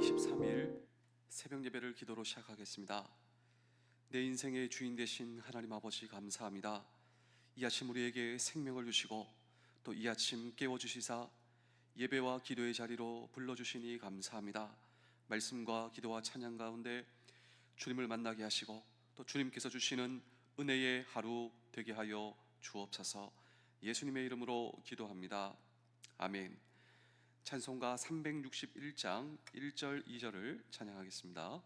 23일 새벽 예배를 기도로 시작하겠습니다. 내 인생의 주인 되신 하나님 아버지 감사합니다. 이 아침 우리에게 생명을 주시고 또 이 아침 깨워주시사 예배와 기도의 자리로 불러주시니 감사합니다. 말씀과 기도와 찬양 가운데 주님을 만나게 하시고 또 주님께서 주시는 은혜의 하루 되게 하여 주옵소서. 예수님의 이름으로 기도합니다. 아멘. 찬송가 361장 1절 2절을 찬양하겠습니다.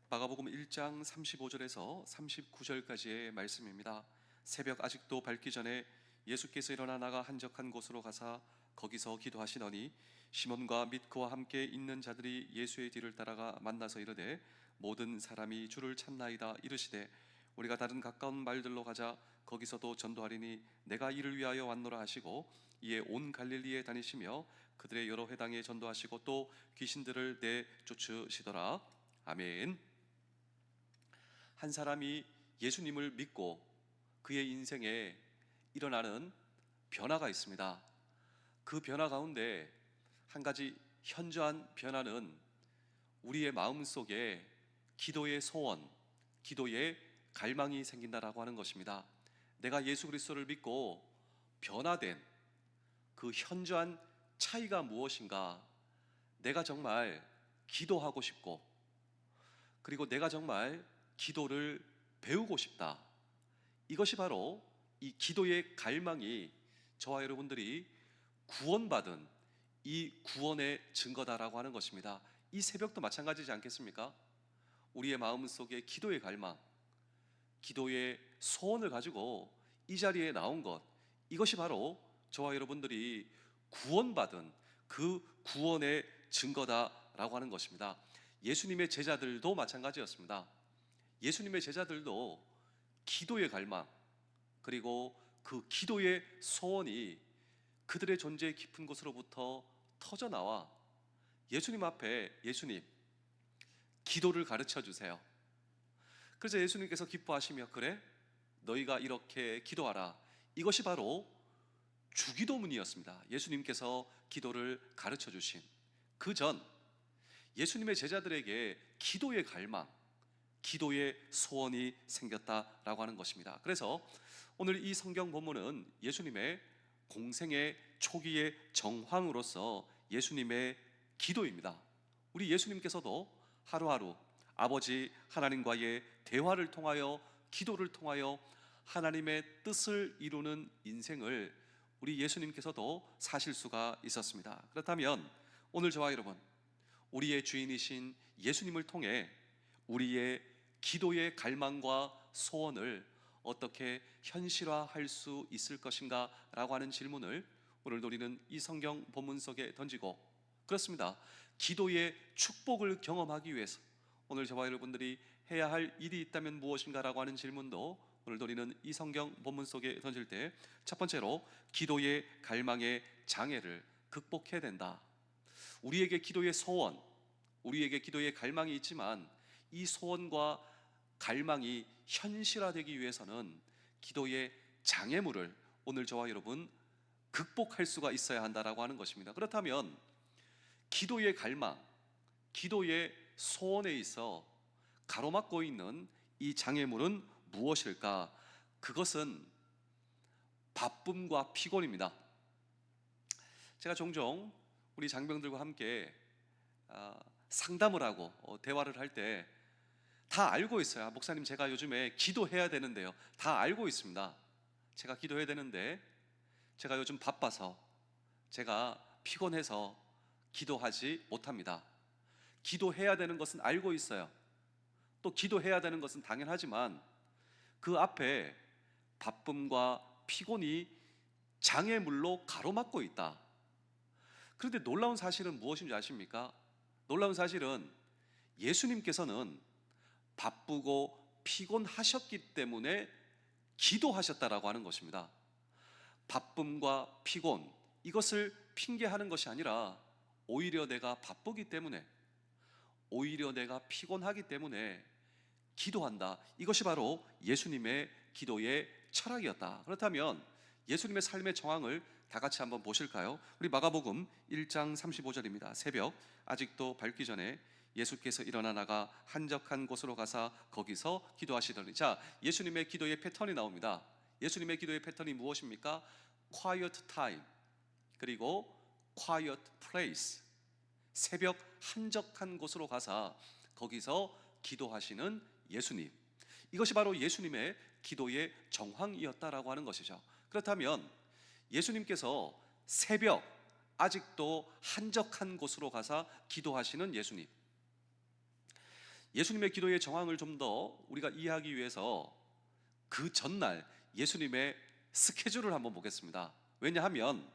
마가복음 1장 35절에서 39절까지의 말씀입니다. 새벽 아직도 밝기 전에 예수께서 일어나 나가 한적한 곳으로 가사 거기서 기도하시더니 시몬과 및 그와 함께 있는 자들이 예수의 뒤를 따라가 만나서 이르되 모든 사람이 주를 찾나이다. 이르시되 우리가 다른 가까운 마을들로 가자. 거기서도 전도하리니 내가 이를 위하여 왔노라 하시고 이에 온 갈릴리에 다니시며 그들의 여러 회당에 전도하시고 또 귀신들을 내쫓으시더라. 아멘. 한 사람이 예수님을 믿고 그의 인생에 일어나는 변화가 있습니다. 그 변화 가운데 한 가지 현저한 변화는 우리의 마음 속에 기도의 소원, 기도의 갈망이 생긴다라고 하는 것입니다. 내가 예수 그리스도를 믿고 변화된 그 현저한 차이가 무엇인가? 내가 정말 기도하고 싶고 그리고 내가 정말 기도를 배우고 싶다. 이것이 바로 이 기도의 갈망이 저와 여러분들이 구원받은 이 구원의 증거다라고 하는 것입니다. 이 새벽도 마찬가지지 않겠습니까? 우리의 마음속에 기도의 갈망, 기도의 소원을 가지고 이 자리에 나온 것, 이것이 바로 저와 여러분들이 구원받은 그 구원의 증거다라고 하는 것입니다. 예수님의 제자들도 마찬가지였습니다. 예수님의 제자들도 기도의 갈망 그리고 그 기도의 소원이 그들의 존재의 깊은 곳으로부터 터져나와 예수님 앞에 예수님 기도를 가르쳐 주세요. 그래서 예수님께서 기뻐하시며 그래? 너희가 이렇게 기도하라. 이것이 바로 주기도문이었습니다. 예수님께서 기도를 가르쳐 주신 그 전 예수님의 제자들에게 기도의 갈망, 기도의 소원이 생겼다라고 하는 것입니다. 그래서 오늘 이 성경 본문은 예수님의 공생의 초기의 정황으로서 예수님의 기도입니다. 우리 예수님께서도 하루하루 아버지 하나님과의 대화를 통하여 기도를 통하여 하나님의 뜻을 이루는 인생을 우리 예수님께서도 사실 수가 있었습니다. 그렇다면 오늘 저와 여러분, 우리의 주인이신 예수님을 통해 우리의 기도의 갈망과 소원을 어떻게 현실화할 수 있을 것인가 라고 하는 질문을 오늘 우리는 이 성경 본문 속에 던지고, 그렇습니다, 기도의 축복을 경험하기 위해서 오늘 저와 여러분들이 해야 할 일이 있다면 무엇인가 라고 하는 질문도 오늘 우리는 이 성경 본문 속에 던질 때 첫 번째로 기도의 갈망의 장애를 극복해야 된다. 우리에게 기도의 소원, 우리에게 기도의 갈망이 있지만 이 소원과 갈망이 현실화되기 위해서는 기도의 장애물을 오늘 저와 여러분 극복할 수가 있어야 한다라고 하는 것입니다. 그렇다면 기도의 갈망, 기도의 소원에 있어 가로막고 있는 이 장애물은 무엇일까? 그것은 바쁨과 피곤입니다. 제가 종종 우리 장병들과 함께 상담을 하고 대화를 할 때 다 알고 있어요. 목사님, 제가 요즘에 기도해야 되는데요. 다 알고 있습니다. 제가 기도해야 되는데 제가 요즘 바빠서, 제가 피곤해서 기도하지 못합니다. 기도해야 되는 것은 알고 있어요. 또 기도해야 되는 것은 당연하지만 그 앞에 바쁨과 피곤이 장애물로 가로막고 있다. 그런데 놀라운 사실은 무엇인지 아십니까? 놀라운 사실은 예수님께서는 바쁘고 피곤하셨기 때문에 기도하셨다라고 하는 것입니다. 바쁨과 피곤, 이것을 핑계하는 것이 아니라 오히려 내가 바쁘기 때문에, 오히려 내가 피곤하기 때문에 기도한다. 이것이 바로 예수님의 기도의 철학이었다. 그렇다면 예수님의 삶의 정황을 다 같이 한번 보실까요? 우리 마가복음 1장 35절입니다. 새벽 아직도 밝기 전에 예수께서 일어나 나가 한적한 곳으로 가사 거기서 기도하시더니. 자, 예수님의 기도의 패턴이 나옵니다. 예수님의 기도의 패턴이 무엇입니까? Quiet time, 그리고 Quiet place. 새벽 한적한 곳으로 가사 거기서 기도하시는 예수님. 이것이 바로 예수님의 기도의 정황이었다라고 하는 것이죠. 그렇다면 예수님께서 새벽 아직도 한적한 곳으로 가사 기도하시는 예수님, 예수님의 기도의 정황을 좀 더 우리가 이해하기 위해서 그 전날 예수님의 스케줄을 한번 보겠습니다. 왜냐하면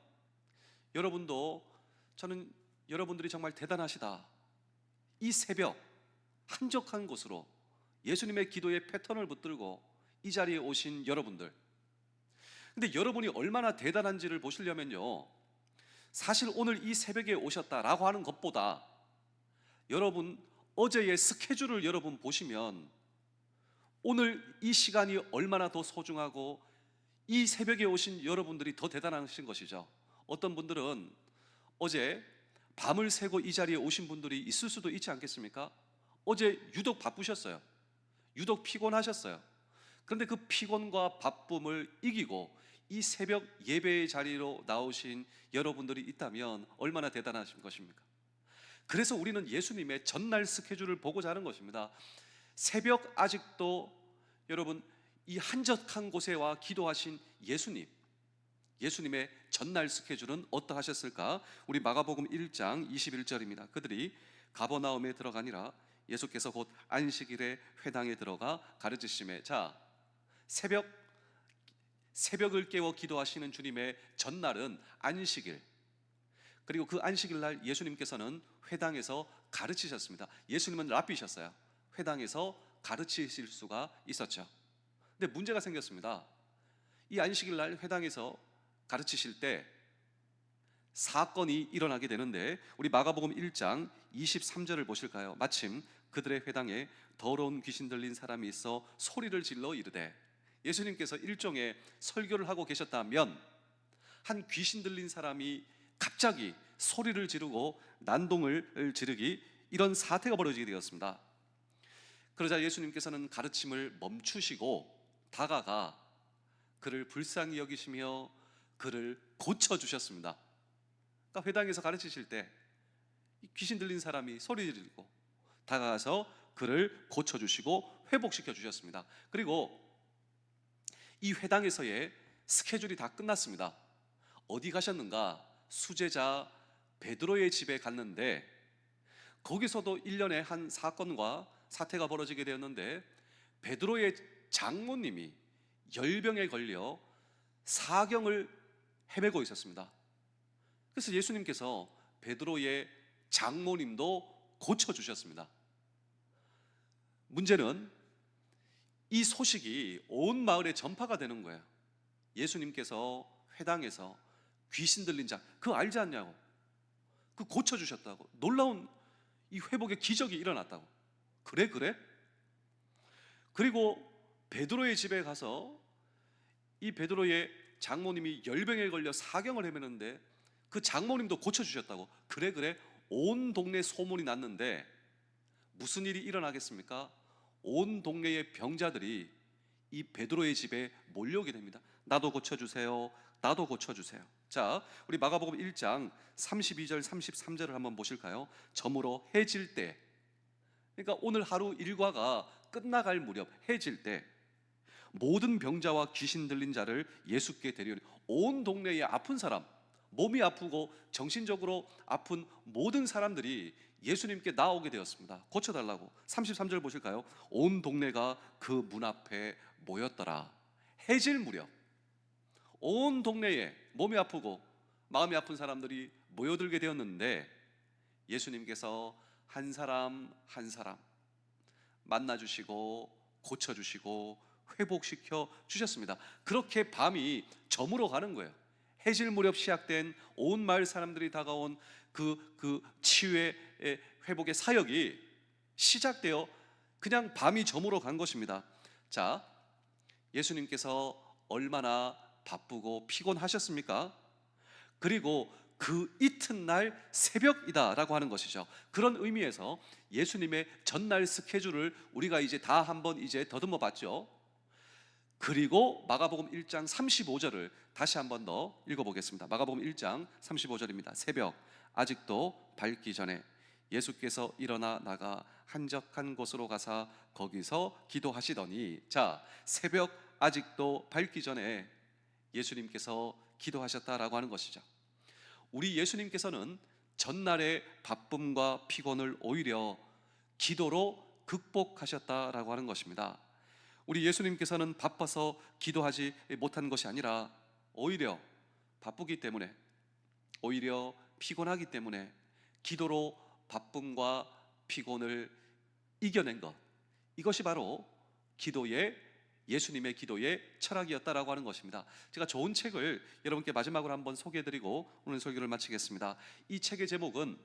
저는 여러분들이 정말 대단하시다. 이 새벽 한적한 곳으로 예수님의 기도의 패턴을 붙들고 이 자리에 오신 여러분들, 근데 여러분이 얼마나 대단한지를 보시려면요, 사실 오늘 이 새벽에 오셨다라고 하는 것보다 여러분 어제의 스케줄을 여러분 보시면 오늘 이 시간이 얼마나 더 소중하고 이 새벽에 오신 여러분들이 더 대단하신 것이죠. 어떤 분들은 어제 밤을 새고 이 자리에 오신 분들이 있을 수도 있지 않겠습니까? 어제 유독 바쁘셨어요. 유독 피곤하셨어요. 그런데 그 피곤과 바쁨을 이기고 이 새벽 예배의 자리로 나오신 여러분들이 있다면 얼마나 대단하신 것입니까? 그래서 우리는 예수님의 전날 스케줄을 보고자 하는 것입니다. 새벽 아직도 여러분 이 한적한 곳에 와 기도하신 예수님, 예수님의 전날 스케줄은 어떠하셨을까? 우리 마가복음 1장 21절입니다. 그들이 가버나움에 들어가니라. 예수께서 곧 안식일에 회당에 들어가 가르치심에. 자, 새벽을 깨워 기도하시는 주님의 전날은 안식일, 그리고 그 안식일 날 예수님께서는 회당에서 가르치셨습니다. 예수님은 랍비셨어요. 회당에서 가르치실 수가 있었죠. 근데 문제가 생겼습니다. 이 안식일 날 회당에서 가르치실 때 사건이 일어나게 되는데 우리 마가복음 1장 23절을 보실까요? 마침 그들의 회당에 더러운 귀신 들린 사람이 있어 소리를 질러 이르되. 예수님께서 일종의 설교를 하고 계셨다면 한 귀신 들린 사람이 갑자기 소리를 지르고 난동을 지르기, 이런 사태가 벌어지게 되었습니다. 그러자 예수님께서는 가르침을 멈추시고 다가가 그를 불쌍히 여기시며 그를 고쳐주셨습니다. 그러니까 회당에서 가르치실 때 귀신 들린 사람이 소리 지르고 다가가서 그를 고쳐주시고 회복시켜 주셨습니다. 그리고 이 회당에서의 스케줄이 다 끝났습니다. 어디 가셨는가? 수제자 베드로의 집에 갔는데 거기서도 일련의 한 사건과 사태가 벌어지게 되었는데 베드로의 장모님이 열병에 걸려 사경을 헤매고 있었습니다. 그래서 예수님께서 베드로의 장모님도 고쳐주셨습니다. 문제는 이 소식이 온 마을에 전파가 되는 거예요. 예수님께서 회당에서 귀신 들린 자, 그거 알지 않냐고, 그 고쳐주셨다고, 놀라운 이 회복의 기적이 일어났다고. 그래? 그리고 베드로의 집에 가서 이 베드로의 장모님이 열병에 걸려 사경을 헤매는데 그 장모님도 고쳐주셨다고. 그래? 온 동네 소문이 났는데 무슨 일이 일어나겠습니까? 온 동네의 병자들이 이 베드로의 집에 몰려오게 됩니다. 나도 고쳐주세요. 나도 고쳐주세요. 자, 우리 마가복음 1장 32절 33절을 한번 보실까요? 저물어 해질 때, 그러니까 오늘 하루 일과가 끝나갈 무렵, 해질 때 모든 병자와 귀신 들린 자를 예수께 데려오니, 온 동네의 아픈 사람, 몸이 아프고 정신적으로 아픈 모든 사람들이 예수님께 나오게 되었습니다. 고쳐달라고. 33절 보실까요? 온 동네가 그 문 앞에 모였더라. 해질 무렵 온 동네에 몸이 아프고 마음이 아픈 사람들이 모여들게 되었는데 예수님께서 한 사람 한 사람 만나주시고 고쳐주시고 회복시켜 주셨습니다. 그렇게 밤이 저물어 가는 거예요. 해질 무렵 시작된 온 마을 사람들이 다가온 그 치유의 회복의 사역이 시작되어 그냥 밤이 저물어 간 것입니다. 자, 예수님께서 얼마나 바쁘고 피곤하셨습니까? 그리고 그 이튿날 새벽이다라고 하는 것이죠. 그런 의미에서 예수님의 전날 스케줄을 우리가 이제 다 한번 이제 더듬어 봤죠. 그리고 마가복음 1장 35절을 다시 한번 더 읽어보겠습니다. 마가복음 1장 35절입니다. 새벽 아직도 밝기 전에 예수께서 일어나 나가 한적한 곳으로 가사 거기서 기도하시더니, 자, 새벽 아직도 밝기 전에 예수님께서 기도하셨다라고 하는 것이죠. 우리 예수님께서는 전날의 바쁨과 피곤을 오히려 기도로 극복하셨다라고 하는 것입니다. 우리 예수님께서는 바빠서 기도하지 못한 것이 아니라 오히려 바쁘기 때문에, 오히려 피곤하기 때문에 기도로 바쁨과 피곤을 이겨낸 것, 이것이 바로 예수님의 기도의 철학이었다라고 하는 것입니다. 제가 좋은 책을 여러분께 마지막으로 한번 소개해드리고 오늘 설교를 마치겠습니다. 이 책의 제목은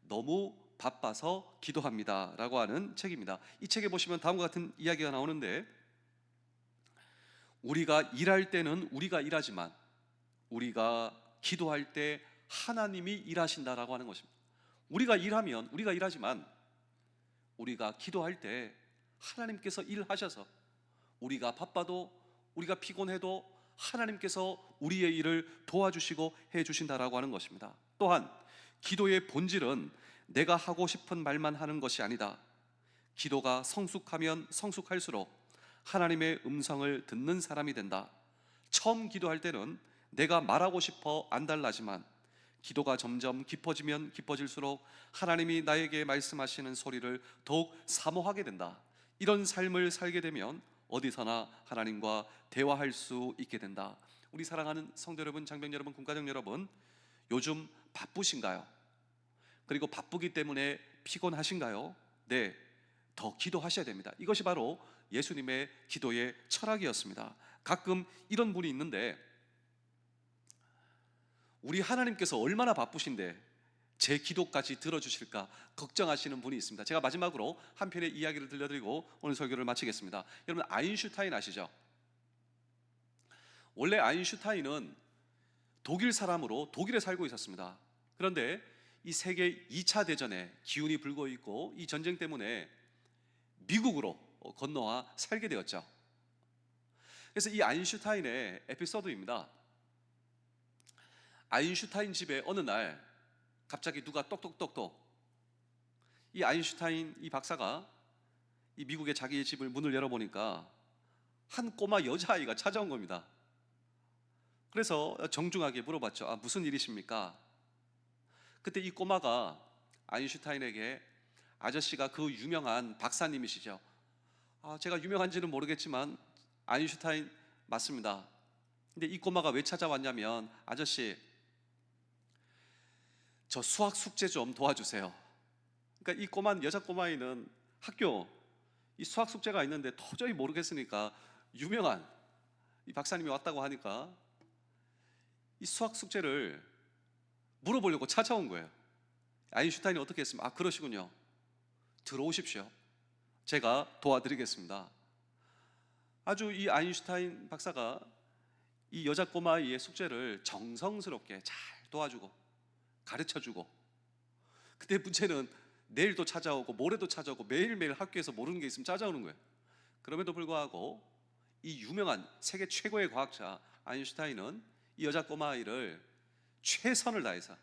너무 바빠서 기도합니다 라고 하는 책입니다. 이 책에 보시면 다음과 같은 이야기가 나오는데, 우리가 일할 때는 우리가 일하지만 우리가 기도할 때 하나님이 일하신다라고 하는 것입니다. 우리가 일하면 우리가 일하지만 우리가 기도할 때 하나님께서 일하셔서, 우리가 바빠도 우리가 피곤해도 하나님께서 우리의 일을 도와주시고 해주신다라고 하는 것입니다. 또한 기도의 본질은 내가 하고 싶은 말만 하는 것이 아니다. 기도가 성숙하면 성숙할수록 하나님의 음성을 듣는 사람이 된다. 처음 기도할 때는 내가 말하고 싶어 안달나지만 기도가 점점 깊어지면 깊어질수록 하나님이 나에게 말씀하시는 소리를 더욱 사모하게 된다. 이런 삶을 살게 되면 어디서나 하나님과 대화할 수 있게 된다. 우리 사랑하는 성도 여러분, 장병 여러분, 군가정 여러분, 요즘 바쁘신가요? 그리고 바쁘기 때문에 피곤하신가요? 네, 더 기도하셔야 됩니다. 이것이 바로 예수님의 기도의 철학이었습니다. 가끔 이런 분이 있는데, 우리 하나님께서 얼마나 바쁘신데 제 기도까지 들어주실까 걱정하시는 분이 있습니다. 제가 마지막으로 한 편의 이야기를 들려드리고 오늘 설교를 마치겠습니다. 여러분, 아인슈타인 아시죠? 원래 아인슈타인은 독일 사람으로 독일에 살고 있었습니다. 그런데 이 세계 2차 대전에 기운이 불고 있고 이 전쟁 때문에 미국으로 건너와 살게 되었죠. 그래서 이 아인슈타인의 에피소드입니다. 아인슈타인 집에 어느 날 갑자기 누가 똑똑똑똑, 이 아인슈타인 이 박사가 이 미국의 자기의 집을 문을 열어보니까 한 꼬마 여자아이가 찾아온 겁니다. 그래서 정중하게 물어봤죠. 아, 무슨 일이십니까? 그때 이 꼬마가 아인슈타인에게, 아저씨가 그 유명한 박사님이시죠? 아, 제가 유명한지는 모르겠지만 아인슈타인 맞습니다. 근데 이 꼬마가 왜 찾아왔냐면, 아저씨, 저 수학 숙제 좀 도와주세요. 그러니까 이 여자 꼬마이는 학교 이 수학 숙제가 있는데 도저히 모르겠으니까 유명한 이 박사님이 왔다고 하니까 이 수학 숙제를 물어보려고 찾아온 거예요. 아인슈타인이 어떻게 했습니까? 그러시군요. 들어오십시오. 제가 도와드리겠습니다. 아주 이 아인슈타인 박사가 이 여자 꼬마아이의 숙제를 정성스럽게 잘 도와주고 가르쳐주고, 근데 문제는 내일도 찾아오고 모레도 찾아오고 매일매일 학교에서 모르는 게 있으면 찾아오는 거예요. 그럼에도 불구하고 이 유명한 세계 최고의 과학자 아인슈타인은 이 여자 꼬마아이를 최선을 다해서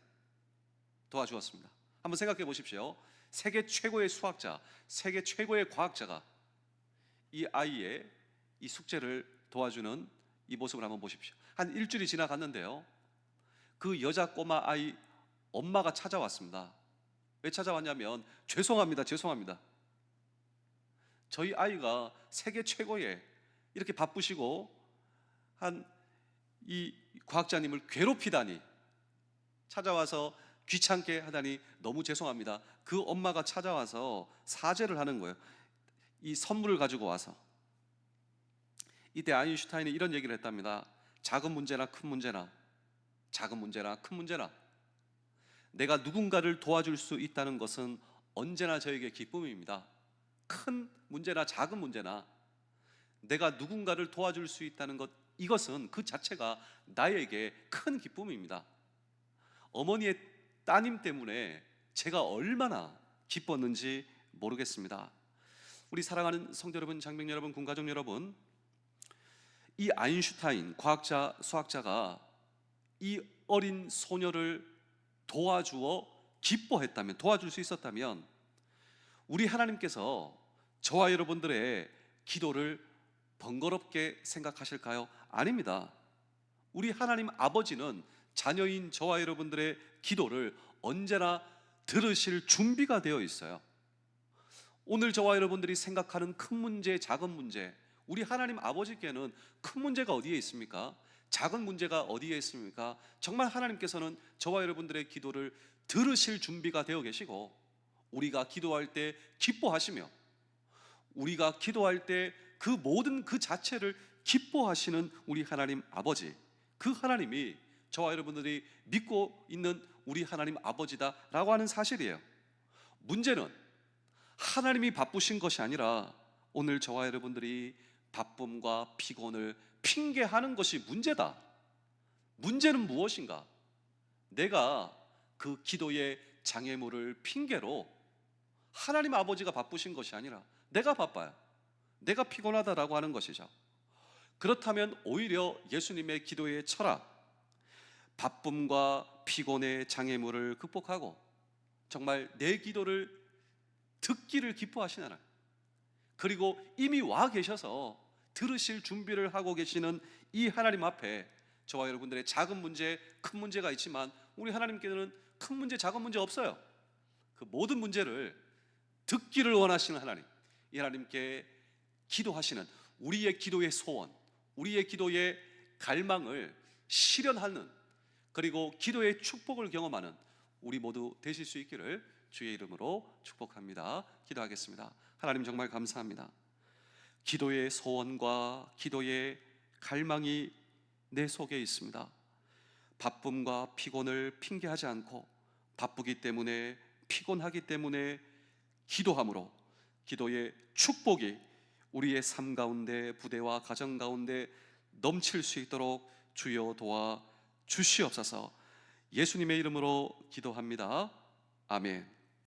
도와주었습니다. 한번 생각해 보십시오. 세계 최고의 수학자, 세계 최고의 과학자가 이 아이의 이 숙제를 도와주는 이 모습을 한번 보십시오. 한 일주일이 지나갔는데요, 그 여자 꼬마 아이 엄마가 찾아왔습니다. 왜 찾아왔냐면, 죄송합니다. 저희 아이가 세계 최고의 이렇게 바쁘시고 한 이 과학자님을 괴롭히다니, 찾아와서 귀찮게 하다니 너무 죄송합니다. 그 엄마가 찾아와서 사죄를 하는 거예요. 이 선물을 가지고 와서. 이때 아인슈타인이 이런 얘기를 했답니다. 작은 문제나 큰 문제나 내가 누군가를 도와줄 수 있다는 것은 언제나 저에게 기쁨입니다. 큰 문제나 작은 문제나 내가 누군가를 도와줄 수 있다는 것, 이것은 그 자체가 나에게 큰 기쁨입니다. 어머니의 따님 때문에 제가 얼마나 기뻤는지 모르겠습니다. 우리 사랑하는 성도 여러분, 장병 여러분, 군가족 여러분, 이 아인슈타인 과학자, 수학자가 이 어린 소녀를 도와주어 기뻐했다면, 도와줄 수 있었다면, 우리 하나님께서 저와 여러분들의 기도를 번거롭게 생각하실까요? 아닙니다. 우리 하나님 아버지는 자녀인 저와 여러분들의 기도를 언제나 들으실 준비가 되어 있어요. 오늘 저와 여러분들이 생각하는 큰 문제, 작은 문제, 우리 하나님 아버지께는 큰 문제가 어디에 있습니까? 작은 문제가 어디에 있습니까? 정말 하나님께서는 저와 여러분들의 기도를 들으실 준비가 되어 계시고, 우리가 기도할 때 기뻐하시며, 우리가 기도할 때 그 모든 그 자체를 기뻐하시는 우리 하나님 아버지, 그 하나님이 저와 여러분들이 믿고 있는 우리 하나님 아버지다라고 하는 사실이에요. 문제는 하나님이 바쁘신 것이 아니라 오늘 저와 여러분들이 바쁨과 피곤을 핑계하는 것이 문제다. 문제는 무엇인가? 내가 그 기도의 장애물을 핑계로 하나님 아버지가 바쁘신 것이 아니라 내가 바빠요, 내가 피곤하다라고 하는 것이죠. 그렇다면 오히려 예수님의 기도의 철학, 바쁨과 피곤의 장애물을 극복하고 정말 내 기도를 듣기를 기뻐하시는 하나님, 그리고 이미 와 계셔서 들으실 준비를 하고 계시는 이 하나님 앞에 저와 여러분들의 작은 문제, 큰 문제가 있지만 우리 하나님께는 큰 문제, 작은 문제 없어요. 그 모든 문제를 듣기를 원하시는 하나님, 이 하나님께 기도하시는 우리의 기도의 소원, 우리의 기도의 갈망을 실현하는, 그리고 기도의 축복을 경험하는 우리 모두 되실 수 있기를 주의 이름으로 축복합니다. 기도하겠습니다. 하나님, 정말 감사합니다. 기도의 소원과 기도의 갈망이 내 속에 있습니다. 바쁨과 피곤을 핑계하지 않고, 바쁘기 때문에, 피곤하기 때문에 기도함으로 기도의 축복이 우리의 삶 가운데, 부대와 가정 가운데 넘칠 수 있도록 주여 도와 주시옵소서. 예수님의 이름으로 기도합니다. 아멘.